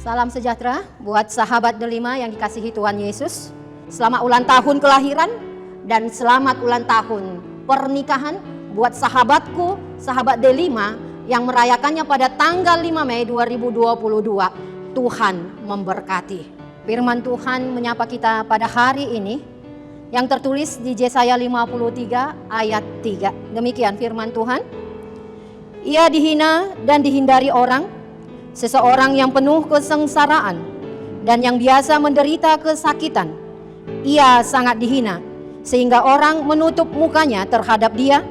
Salam sejahtera buat sahabat Delima yang dikasihi Tuhan Yesus. Selamat ulang tahun kelahiran dan selamat ulang tahun pernikahan buat sahabatku, sahabat Delima yang merayakannya pada tanggal 5 Mei 2022. Tuhan memberkati. Firman Tuhan menyapa kita pada hari ini yang tertulis di Yesaya 53 ayat 3. Demikian firman Tuhan. Ia dihina dan dihindari orang, seseorang yang penuh kesengsaraan dan yang biasa menderita kesakitan. Ia sangat dihina sehingga orang menutup mukanya terhadap dia,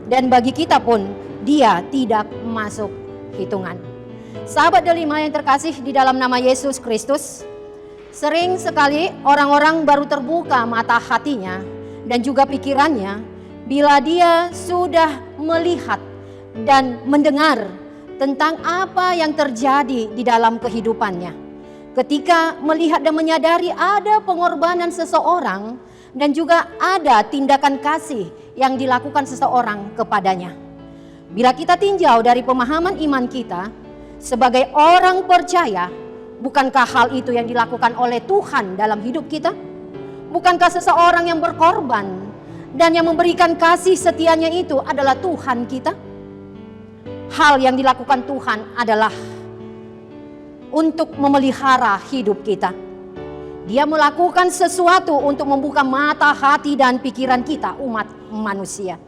dan bagi kita pun dia tidak masuk hitungan. Sahabat Delima yang terkasih di dalam nama Yesus Kristus, sering sekali orang-orang baru terbuka mata hatinya dan juga pikirannya bila dia sudah melihat dan mendengar tentang apa yang terjadi di dalam kehidupannya. Ketika melihat dan menyadari ada pengorbanan seseorang dan juga ada tindakan kasih yang dilakukan seseorang kepadanya. Bila kita tinjau dari pemahaman iman kita sebagai orang percaya, bukankah hal itu yang dilakukan oleh Tuhan dalam hidup kita? Bukankah seseorang yang berkorban dan yang memberikan kasih setianya itu adalah Tuhan kita? Hal yang dilakukan Tuhan adalah untuk memelihara hidup kita. Dia melakukan sesuatu untuk membuka mata hati dan pikiran kita, umat manusia.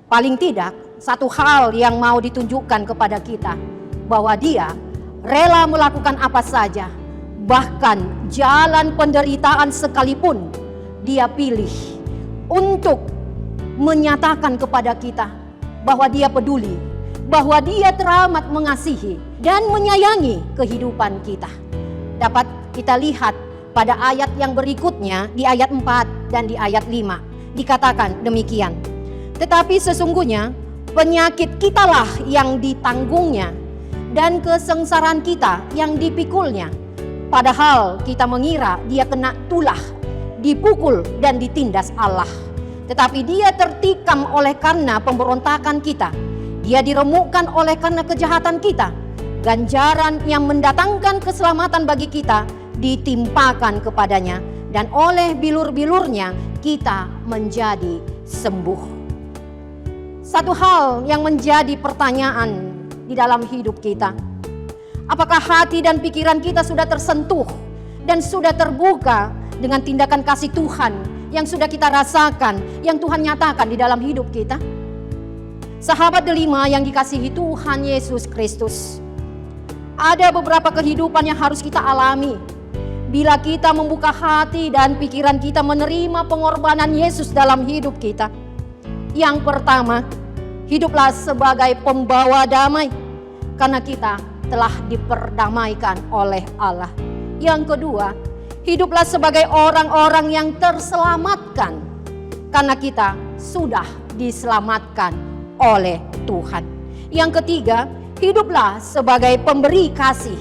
Paling tidak, satu hal yang mau ditunjukkan kepada kita, bahwa dia rela melakukan apa saja, bahkan jalan penderitaan sekalipun dia pilih untuk menyatakan kepada kita bahwa dia peduli, bahwa dia teramat mengasihi dan menyayangi kehidupan kita. Dapat kita lihat pada ayat yang berikutnya, di ayat 4 dan di ayat 5. Dikatakan demikian. Tetapi sesungguhnya penyakit kitalah yang ditanggungnya dan kesengsaraan kita yang dipikulnya. Padahal kita mengira dia kena tulah, dipukul dan ditindas Allah. Tetapi dia tertikam oleh karena pemberontakan kita. Dia diremukkan oleh karena kejahatan kita. Ganjaran yang mendatangkan keselamatan bagi kita ditimpakan kepadanya, dan oleh bilur-bilurnya kita menjadi sembuh. Satu hal yang menjadi pertanyaan di dalam hidup kita, apakah hati dan pikiran kita sudah tersentuh dan sudah terbuka dengan tindakan kasih Tuhan yang sudah kita rasakan, yang Tuhan nyatakan di dalam hidup kita? Sahabat Delima yang dikasihi Tuhan Yesus Kristus, ada beberapa kehidupan yang harus kita alami bila kita membuka hati dan pikiran kita menerima pengorbanan Yesus dalam hidup kita. Yang pertama, hiduplah sebagai pembawa damai karena kita telah diperdamaikan oleh Allah. Yang kedua, hiduplah sebagai orang-orang yang terselamatkan karena kita sudah diselamatkan oleh Tuhan. Yang ketiga, hiduplah sebagai pemberi kasih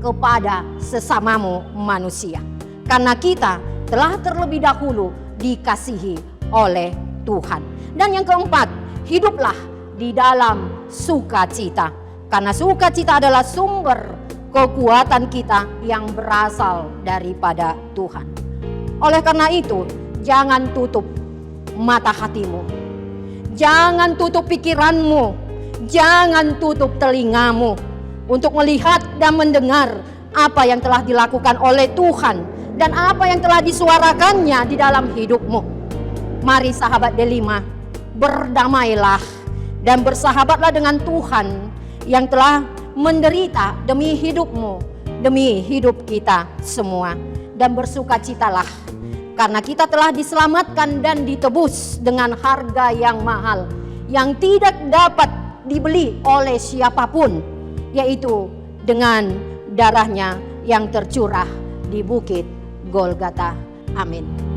kepada sesamamu manusia karena kita telah terlebih dahulu dikasihi oleh Tuhan. Dan yang keempat, hiduplah di dalam sukacita karena sukacita adalah sumber kekuatan kita yang berasal daripada Tuhan. Oleh karena itu, jangan tutup mata hatimu. Jangan tutup pikiranmu, jangan tutup telingamu untuk melihat dan mendengar apa yang telah dilakukan oleh Tuhan dan apa yang telah disuarakannya di dalam hidupmu. Mari sahabat Delima, berdamailah dan bersahabatlah dengan Tuhan yang telah menderita demi hidupmu, demi hidup kita semua. Dan bersukacitalah karena kita telah diselamatkan dan ditebus dengan harga yang mahal yang tidak dapat dibeli oleh siapapun, yaitu dengan darahnya yang tercurah di bukit Golgota. Amin.